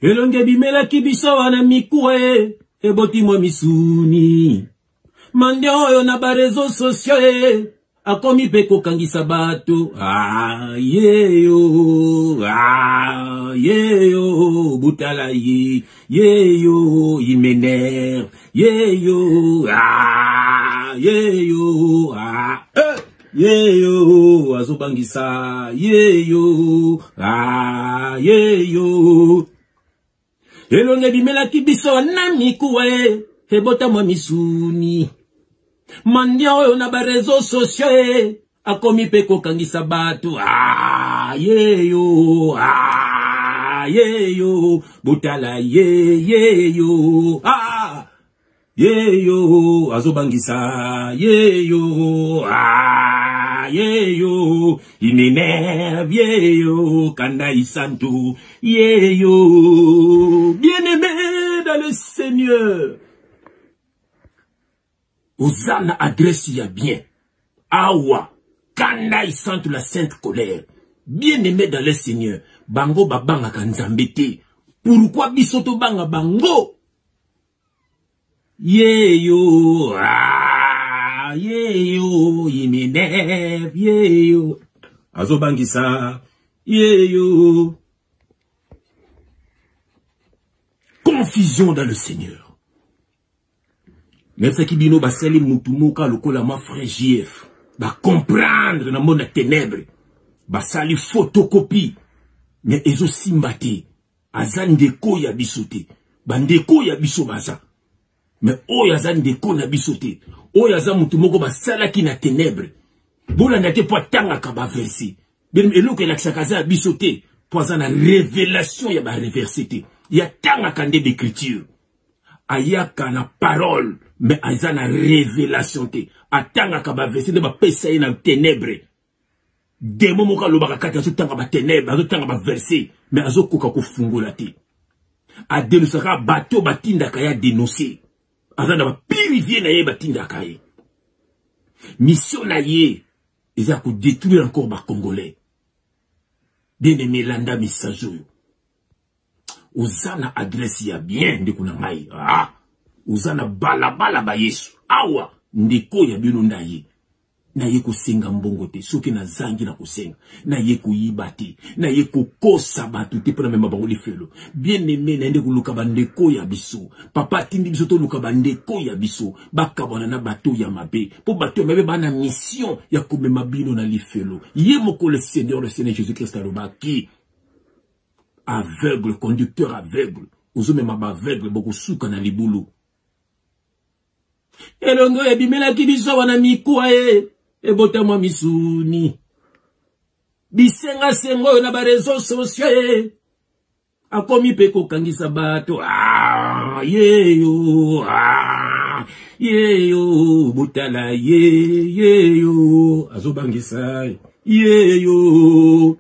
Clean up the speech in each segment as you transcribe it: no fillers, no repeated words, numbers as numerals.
Elonge bimela kibiso wana mikue, eboti mwa misuni. Mande oyo na ba réseaux sociaux, akomi pe kokangisa bato. Yeyo, butala yeyo, il m'énerve. Yeyo, yeyo, azobangisa, yeyo, yeyo. Elonge bimela kibiso na mikue, ebota mwa misuni. Mandia oyo na ba réseaux sociaux, akomi pe kokangisa bato. Yeyo, butala yeyo, yeyo, azobangisa, yeyo, yeyo, il m'énerve, yeyo, kanda isantu, yeyo, bien-aimé dans le Seigneur. Osana adresse ya bien. Awa, kanda isantu la sainte colère. Bien-aimé dans le Seigneur. Bango babanga kanzambete. Pourquoi bisoto banga bango? Yeyo, yeyo, il m'énerve, yeyo. Azobangisa, yeyo. Confusion dans le Seigneur. Mais ce qui bino basali mutumuka lokola ma frère JF. Ba comprendre na monde ténèbres. Basali photocopie. Mais ezo simbate. Azan deko ya bisote. Bandeko ya biso baza. Mais oya zan deko na bisote. Oya zan mutumoko basala ki na ténèbres. Bola nate po tanga ka ba verser. Bien eloko elakisakaza bisote. Po zana révélation ya ba reversité. Ya tanga kande d'écriture. Ayaka na parole. Mais azana révélation te. Atanga ka ba verser de ba pesa na ténèbres. Demo moka lobaka kati azo tanga ba ténèbres, azo tanga ba verser, mais azo koka ko fungola te. A dénoncer bateau batinda kaya dénoncer. Azana ba purifier na ye batinda kaya. Mission na ye, eza ko détruire encore ba Congolais. Bien-aimé landa message oyo. Ozana adresse ya bien ndeko na ngai. Ozana balabala ba Yesu. Awa ndeko ya bino ndaye. Na ye kusenga mbongo te, soki na zangi na kusenga. Na ye kuyiba te, na ye kukosa batu te pona mema bango lifelo. Bien aimé na ndeko luka bandeko ya biso. Papa tindi biso to luka bandeko ya biso. Baka bona na bato ya mabe. Po bato ya mabe bana mission ya kumema bino na lifelo. Ye moko le Seigneur Jésus-Christ alobaki. Aveugle, conducteur aveugle. Ozo mema ba aveugle boko suka na libulu. Elongo ebimela kibiso wana mikua ebota mwa misuni. Bisenga sengo na ba réseaux sociaux. Akomi pe kokangisa bato. Yeyo, yeyo, butala yeyo, azobangisa yeyo.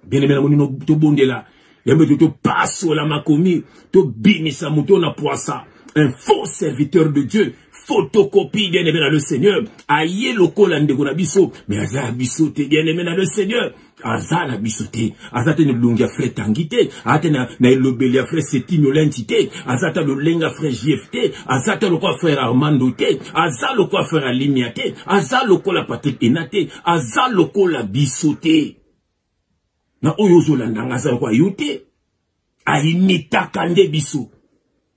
Bien aimé na moni no to bondela. Yambe to passo la makomi, to binisa muto na poisa. Un faux serviteur de Dieu. Photocopie, bien aimé dans le Seigneur. Aïe loko la ndeko na biso. Mais aza bisote, bien aimé dans le Seigneur. Aza na bisote. Aza te ne lungia frère tangite. Aza na ilobelia frère setino l'entité. Aza ta le lenga frère JFT. Aza ta loko frère Armando te. Aza loko frère Alimia te. Aza loko la Patrick Enate. Aza loko la bisote. Na oyozo la nangaza loko ayote. Aimita kande biso.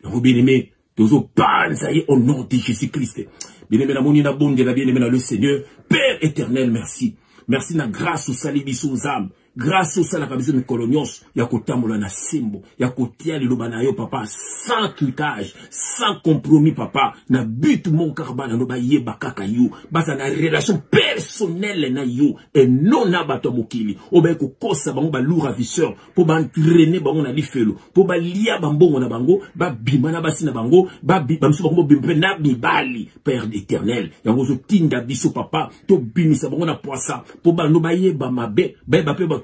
Donc bien aimé. Toujours panza au nom de Jésus-Christ. Bien-aimé na moni na bonde la bien-aimé na le Seigneur. Père éternel, merci. Merci na grâce au salibiso aux âmes. Grâce au salakabiso de colonios. Yakotambola na simbo. Yakotia li loba na yo papa. Sans trucage. Sans compromis papa. Na but mon karba na loba ye bakaka yo. Basa na relation personnelle na yo. Et non na bato mokili. Oba ko kosa bango ba lourd ravisseur. Po ba entraîner bango na lifelo. Po ba lia bambongo na bango. Ba bima na basi na bango. Ba bimso bango bimpe na bibali. Père éternel. Yango zo tinda biso papa. To bimisa bango na poisa. Po ba no ba ye ba mabe. Ba pe ba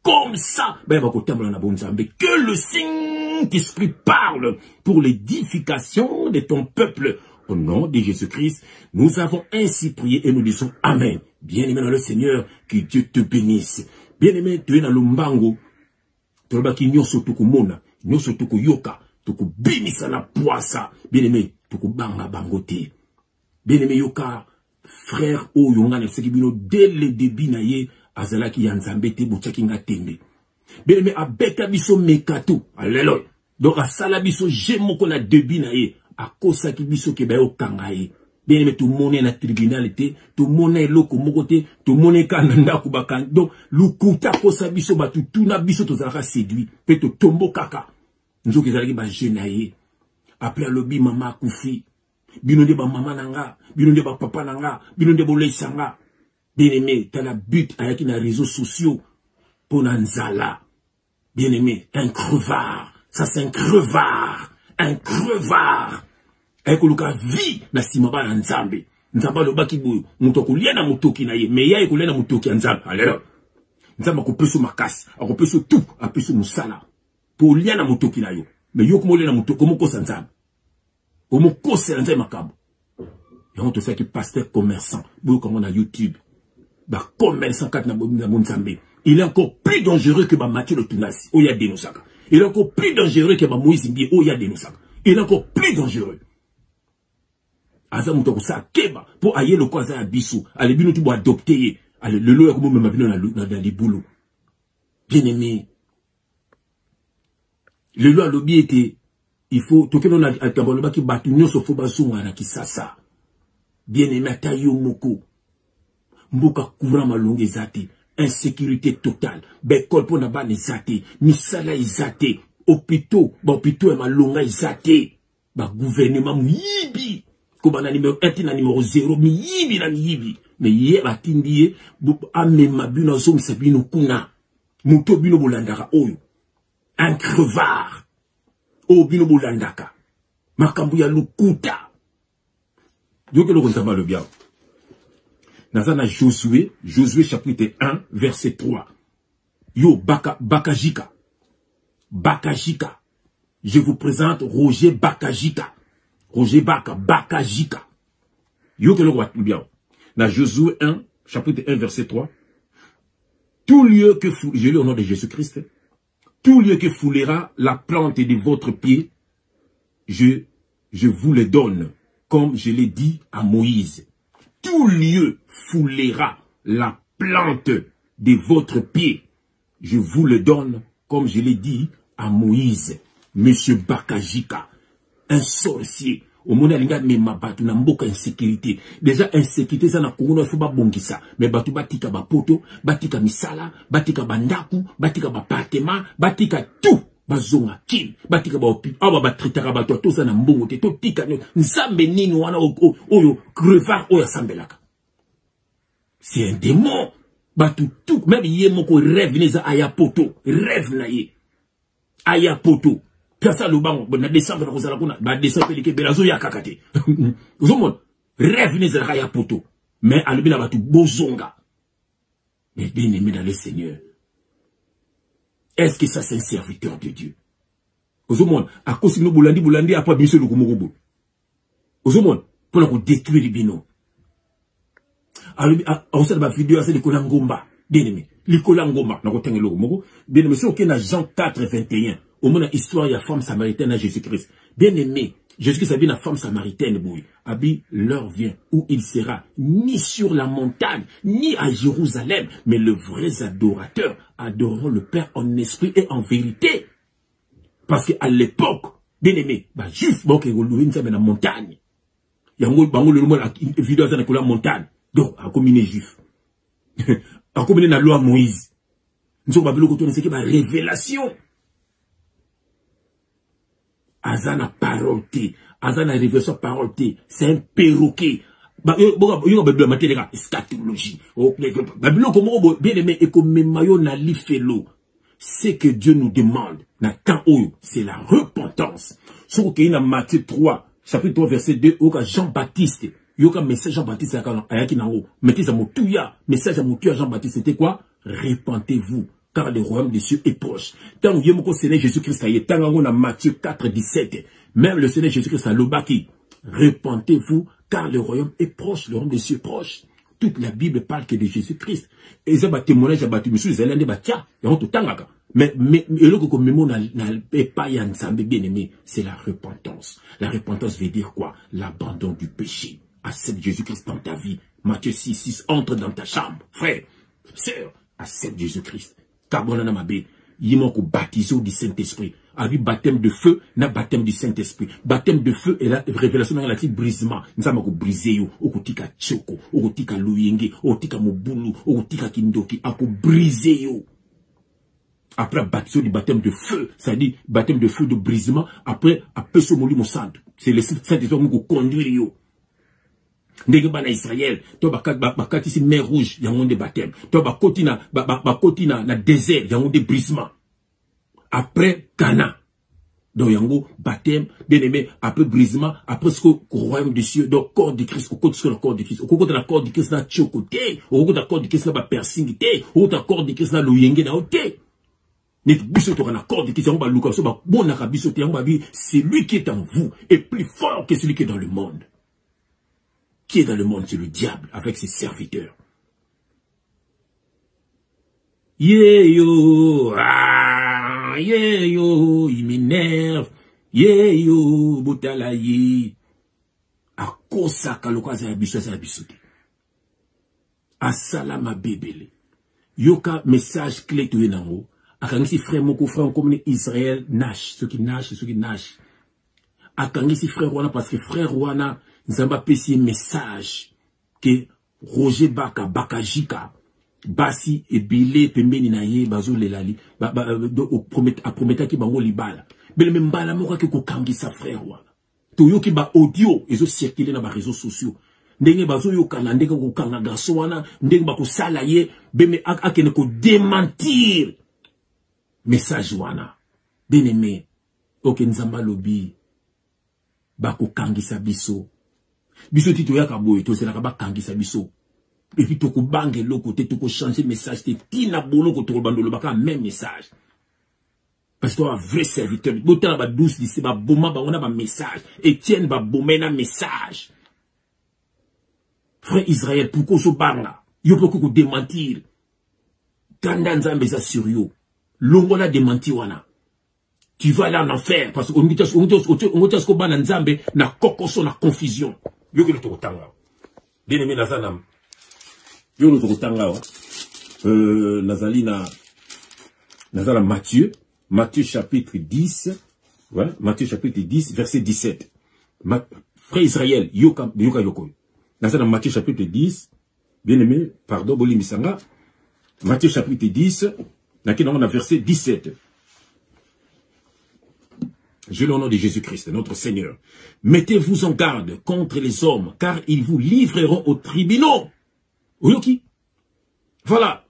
comme ça, que le Saint-Esprit parle pour l'édification de ton peuple. Au nom de Jésus-Christ, nous avons ainsi prié et nous disons Amen. Bien-aimé dans le Seigneur, que Dieu te bénisse. Bien-aimé, tu es dans le mbango. tolobaki nyonso tokomona nyonso tokoyoka tokobimisa na poisa bien-aimé tokobanga bango te bien-aimé yoka frère oyo nga na seki bino dès le début na ye azalaki ya nzambe te botiaki nga tembe bien-aimé abeta biso mekato alelo donc asala biso je moko na début na ye akosaki biso ke bayo kanga ye bien-aimé tomone na tribunal te tomone eloko moko te tomone ka na ndako bakan donc lukuta kosa biso batu tuna biso tozalaka séduit pe totombo kaka nzoki ezalaki ba jeune na ye après alobi mama akufi bino nde ba mama nanga bino nde ba papa nanga bino nde bolesa nga bien-aimé tala but ayaki na réseaux sociaux pour nzala bien-aimé un crevard ça c'est un crevard ayekoluka vie na sima bana nzambe nzambe alobaki boyo moto akolia na motoki na ye me ye akolia na motoki ya nzambe alelo nzambe akopesa makasi akopesa tout apesa musala po lia na motoki na yo me yo komolia na motoki omokosa nzambe omokosela nzambe makambo yango tosaki pasteur commerçant boyo kango na YouTube ba commerçant kati na nzambe il est encore plus dangereux que ba Matthieu le Tunasi oya denosaka il est encore plus dangereux que ba Moïse Mbie oya denosaka il est encore plus dangereux aza muto kosa keba po aye le kwaza ya biso ale bino tu bo adopter ye ale le lo ya ko mema bino na libulu bien-aimé le lo alobi était il faut tokeno na ataboloba ki batu nyonso fo bazunga na kisasa bien-aimé atayo moko mboka courant malonga ezate insécurité totale bekol po na bana ezate misala ezate hôpitaux ya malonga ezate ba gouvernement muyibi kobana numéro 1 na numéro 0 miyibi na miyibi mais ye batindi ye amema bino zomisa bino kuna muto bino bolandaka oyo un crevard o bino bolandaka makambo ya lukuta yoke lo kontaba le bien nazana Josué chapitre 1 verset 3 yo Bakajika je vous présente Roger Bakajika Bakajika yoke lo kontaba bien na Josué 1 chapitre 1 verset 3 tout lieu que je lis au nom de Jésus-Christ tout lieu que foulera la plante de votre pied, je vous le donne, comme je l'ai dit à Moïse. Tout lieu foulera la plante de votre pied, je vous le donne, comme je l'ai dit à Moïse. Monsieur Bakajika, un sorcier. Au monde alinga mema batu na mboka insécurité. Déjà insécurité ça na Congo il faut pas bongisa. Mais batu batika ba poto, batika misala, batika bandaku, batika ba appartement, batika tout. Bazonga kim, batika ba opi, aba ba tritaka ba to ça na mbongo te to tika nzambe nini wana oyo crevard oyo sambelaka. C'est un démon. Batu tout, même yé moko rêve neza aya poto, rêve na ye. Aya poto. Kasa lubango na décembre na kozala kuna ba décembre pelike belazo ya kakate uzomon rêve ne zala ya poto mais alubina batu bozonga mais bien aimé dans le Seigneur est-ce que ça c'est un serviteur de Dieu uzomon akosi no bulandi apa biso lukumokobo uzomon pour la détruire bino alubi on sait ba vidéo assez de kolangomba bien aimé likolangomba na kotengelo moko bien aimé c'est OK na Jean 4:21 au moins histoire, il y a femme samaritaine à Jésus-Christ. Bien aimé, Jésus-Christ a dit la femme samaritaine, boui. Abi, l'heure vient où il sera ni sur la montagne, ni à Jérusalem, mais les vrais adorateurs adoreront le Père en esprit et en vérité. Parce qu'à l'époque, bien aimé, bah, juste, bon, qu'il y a la montagne. Il y a une vidéo dans la montagne. Donc, à combiner juif. À combiner la loi Moïse. Nous avons une révélation. Azana parole, Azana révélation parole, c'est un perroquet. Scatologie. Bien aimé, et comme mayo na lifelo, c'est que Dieu nous demande, na tant c'est la repentance. Ce qu'il y a dans Matthieu 3, chapitre 3, verset 2, au Jean-Baptiste, yoka message Jean-Baptiste, ayaki nango, mettez ça motouya, message à motouya Jean-Baptiste, c'était quoi? Repentez-vous. Car le royaume des cieux est proche. Tant que le Seigneur Jésus-Christ a été, tant qu'on a Matthieu 4:17, même le Seigneur Jésus-Christ a l'obaki. Repentez-vous, car le royaume est proche, le royaume des cieux est proche. toute la Bible parle que de Jésus-Christ. Et ça va témoigner, ça va te monsieur, les Zélandais, tiens, et on te tangaka. Mais, et le que même n'a pas y ensemble, bien aimé, c'est la repentance. La repentance veut dire quoi? L'abandon du péché. Accepte Jésus-Christ dans ta vie. Matthieu 6, entre dans ta chambre. Frère, sœur, accepte Jésus-Christ. Carbonana Mabé, il m'a baptisé du Saint-Esprit. Avec baptême de feu, na baptême du Saint-Esprit. Baptême de feu et la révélation dans la petite brisement. Nous avons brisé yo, okotika choko, okotika luyenge, okotika mobulu, okotika kindoki, ako brisé yo. Après baptême du baptême de feu, c'est-à-dire baptême de feu de brisement, après ce moli mon sang. C'est le Saint-Esprit qui conduit yo. Ndenge bana Israël, to bakati si mer rouge, yango de baptême. To bakoti na désert, yango de brisement. Après Cana. Donc yango baptême, bien aimé, après brisement, après ce royaume des cieux, donc corps de Christ, au côté de la corps de Christ, au côté de la corps de Christ na chocoté, au côté de la corps de Christ na persingité, au côté de la corps de Christ na loyenge na oté. C'est lui qui est en vous est plus fort que celui qui est dans le monde. Qui est dans le monde, c'est le diable avec ses serviteurs. Yeah yo, il m'énerve. Yeah yo, botalaye. A kosa kalokaza yabiso sa yabisote. Asalama bébélé. Yoka message clé tu enango. Akangisi frère moko frère comme Israël nash, ceux qui nagent. Akangisi frère wana parce que frère wana nzamba pesi message que Roger Bakajika basi ebile pembeni na ye bazo lelali prometa ki bango libala. Bele mbala moko ke ko kangisa frère wana. To yoki ba audio ezo circuler na ba réseaux sociaux. Ndenge bazo yokana ndenge ko kanga garçon wana ndenge ba ko sala ye beme akene ko démentir. Message wana. Bien aimé. Ok, nzamba lobi. Bako kangisa biso. Biso tito yaka boye. To selaka ba kangisa biso. Et puis toko bange loko te toko changer message te. Tina bolo ko toko bandolo baka même message. Parce que un vrai serviteur. Botana ba douce d'ici ba boma ba ona ba message. Etienne ba bomena message. Frère Israël, pourquoi so banga? Yo poko ko démentir. Kanda nzambe za sur yo. Longola démenti wana. Tu vas aller en enfer parce qu'on dit ce qu'on na nzambe na kokoso na confusion. Yo que le tokotanga. Bien aimé nazanam. Yo le tokotanga wa. Nazali nazala Matthieu chapitre 10. Ouais, Matthieu chapitre 10 verset 17. Frère Israël, yoka yoko. Nazala Matthieu chapitre 10. Bien aimé, pardon boli misanga. Matthieu chapitre 10. On a verset 17. Je le nom de Jésus-Christ, notre Seigneur. Mettez-vous en garde contre les hommes, car ils vous livreront aux tribunaux. Oui, voilà.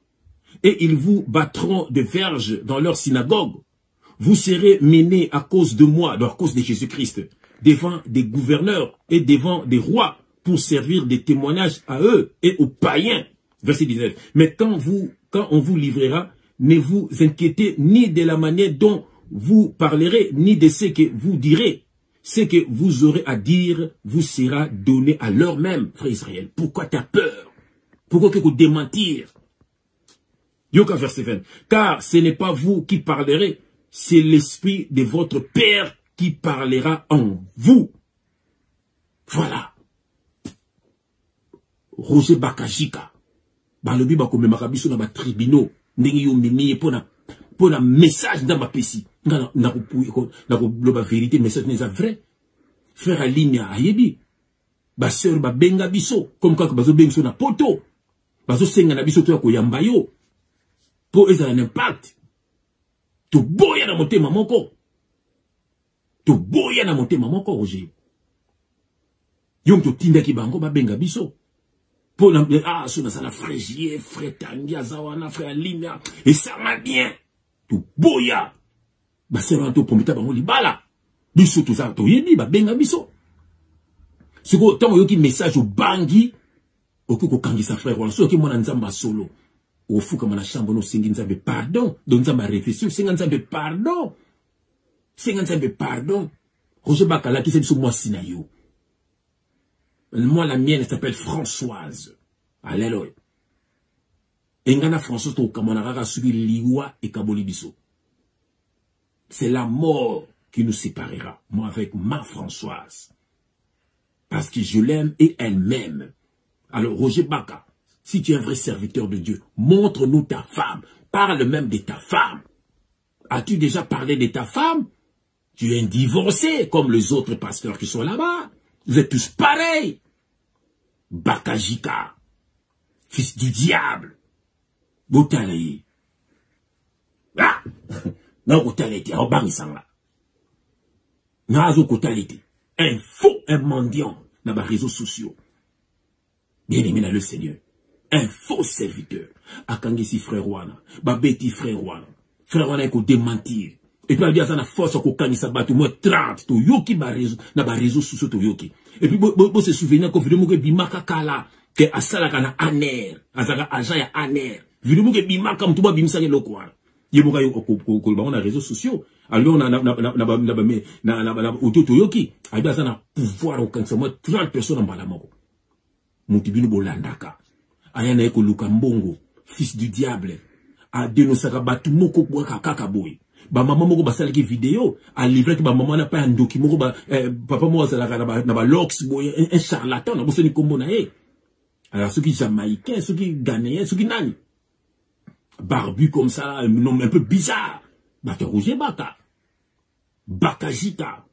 Et ils vous battront de verges dans leur synagogue. Vous serez menés à cause de moi, à cause de Jésus-Christ, devant des gouverneurs et devant des rois, pour servir des témoignages à eux et aux païens. Verset 19. Mais quand on vous livrera, ne vous inquiétez ni de la manière dont vous parlerez, ni de ce que vous direz. Ce que vous aurez à dire vous sera donné à l'heure même, frère Israël. Pourquoi tu as peur? Pourquoi que vous démentir? Yoka verset 20. Car ce n'est pas vous qui parlerez, c'est l'esprit de votre Père qui parlera en vous. Voilà. Roger Bakajika. Balobi bakome makabiso na ba tribunaux. Ndenge yo mimi pona message dans ma pesi. Na ko vérité message n'est vrai. Frère Alinia ayebi. Ba sœur ba benga biso comme quoi bazo benga na poto. Bazo senga na biso to ya ko yamba yo. Po eza un impact. To boya na motema moko. To boya na motema moko Roger. Yom to tinda ki bango ba benga biso. Pour sona ça la fragier, frère Tangia, Zawana, frère Limia, et ça m'a bien. Tout boya. Bah, c'est un tout prometa, bah, on libala. Biso, tout ça, tout yebi, bah, benga biso. C'est quoi, tant qu'il message au bangi, au coup, kangi sa frère, on sait que mon nzamba solo. Au fou, comme on a chambre, no, singi nzambe pardon. Donc, nzamba réflexion, singi nzambe pardon. Singi nzambe pardon. Roger Bakala, qui s'est dit sur moi, sinayo. Moi, la mienne, elle s'appelle Françoise. Alléluia. Engana François to kamanara subi liwa et kaboli biso. C'est la mort qui nous séparera, moi avec ma Françoise. Parce que je l'aime et elle m'aime. Alors Roger Baka, si tu es un vrai serviteur de Dieu, montre-nous ta femme. Parle même de ta femme. As-tu déjà parlé de ta femme? Tu es un divorcé comme les autres pasteurs qui sont là-bas. Vous êtes tous pareils. Bakajika, fils du diable. Botalaye. Ah! Non, kotalete, en bangisanga. Nazo kotalete. Un faux, un mendiant dans les réseaux sociaux. Bien aimé dans le Seigneur. Un faux serviteur. Akangesi frère Wana. Babeti frère Wana. Frère Wana ko démentir. Et puis, il y a une force qui a battu moins 30. To yoki ba réseaux sociaux to yoki. Et puis, bo se souvenir que vidéo que bimaka kala que asala kana aner. Azaka agent ya aner. Vidéo que bimaka mtuba bimisa ke lokwa. Yemoka yo ko ba na réseaux sociaux. Alors na auto to yoki. Abi azana pouvoir au kansa moins 30 personnes en balamoko. Mutibinu bolandaka. Ayana eko luka mbongo, fils du diable. A denosaka batu moko kwa kakaboy. Ba maman moko basala ki vidéo a livré que ba maman n'a pas un document moko ba papa mo basala na ba lox boy un charlatan na bosse ni kombo na e. Alors ceux qui jamaïcains, ceux qui ghanéens, ceux qui nani barbu comme ça, un nom un peu bizarre. Bata Roger Baka. Bakajika.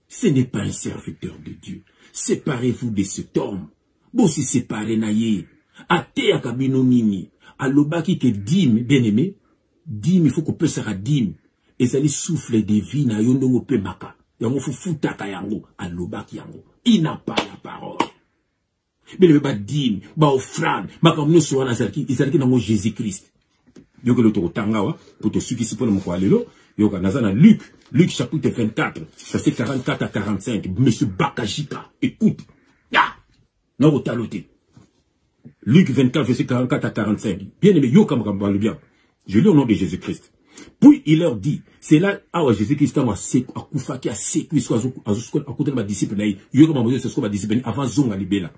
Ce n'est pas un serviteur de Dieu. Séparez-vous de cet homme. Bon si séparé na ye. Ate akabino nini. Alobaki que dîme, bien aimé. Dîme, il faut qu'on peut se faire dîme. Et ça lui souffle de vie na yondo wope maka. Yango fu futaka yango. Alobaki yango. Il n'a pas la parole. Mais il ba dîme, ba offrande. Maka mno soa na sarki. Il sarki nango Jésus-Christ. Yoke le toko tangawa. Pour te suki si pour mo alelo. Yoka nazana Luc. Luc chapitre 24. Verset 44 à 45. Monsieur Bakajika. Écoute. Ya. Non, au taloté. Luc 24, verset 44 à 45. Bien aimé, yo comme le bien. Je lis au nom de Jésus-Christ. Puis il leur dit, c'est là, Jésus-Christ a koufaki a sécu, à côté de ma disciple, yo comme ma c'est ce que ma disciple, avant zonga libela.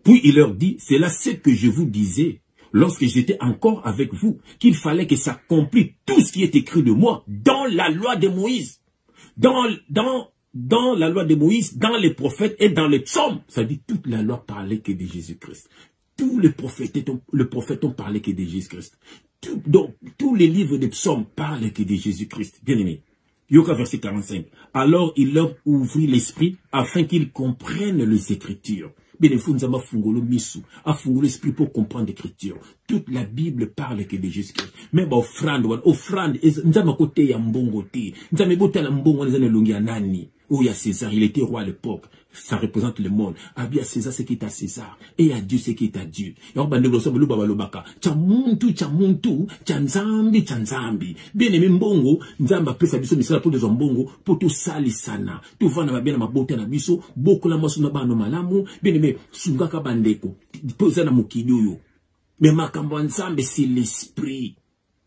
Puis il leur dit, c'est là ce que je vous disais, lorsque j'étais encore avec vous, qu'il fallait que s'accomplisse tout ce qui est écrit de moi, dans la loi de Moïse. Dans la loi de Moïse, dans les prophètes et dans les psaumes. Ça dit toute la loi parlait que de Jésus-Christ. Tous les prophètes ont parlé que de Jésus-Christ. Donc, tous les livres des psaumes parlent que de Jésus-Christ. Bien aimé. Yoka verset 45. Alors il leur ouvrit l'esprit afin qu'ils comprennent les Écritures. Bien aimé, nous avons fungolo misu, a fungolo l'esprit pour comprendre l'Écriture. Toute la Bible parle que de Jésus-Christ. Même offrande, nous avons côté ya mbongo te. Nous avons côté la mbongo, nous avons longi anani. Oh, il y a César, il était roi à l'époque. Ça représente le monde. Ah bien César, ce qui est à César. Et à Dieu, ce qui est à Dieu. Et on va négocier le babalobaka. Tchamuntu, tchanzambi. Bien aimé mbongo, nzamba pesa biso misala pour des mbongo, pour tout sali sana. Tout va na bien na mabote na biso, beaucoup la maso na bano malamu, bien aimé, sungaka bandeko. Posa na mukidyo. Mais makambo nzambe, c'est l'esprit.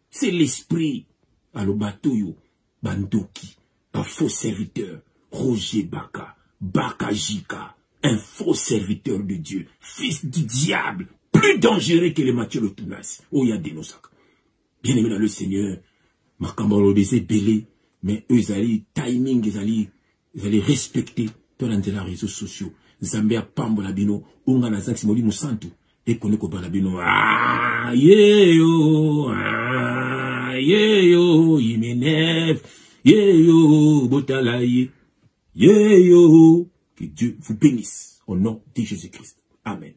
C'est l'esprit. Alors bateau yo, bandoki, un faux serviteur. Roger Baka, Bakajika, un faux serviteur de Dieu, fils du diable, plus dangereux que les Matthieu le Tunas. Oh, il y a des nosaka. Bien aimé dans le Seigneur, Makambalo des belé, mais eux, ils allaient timing, ils allaient respecter dans les réseaux sociaux. Zambia Pambo Labino, Unga na Zank Simoli Musantu, et Koneko Balabino, ah, yo, il m'énerve, yo, botalaye. Que Dieu vous bénisse au nom de Jésus-Christ. Amen.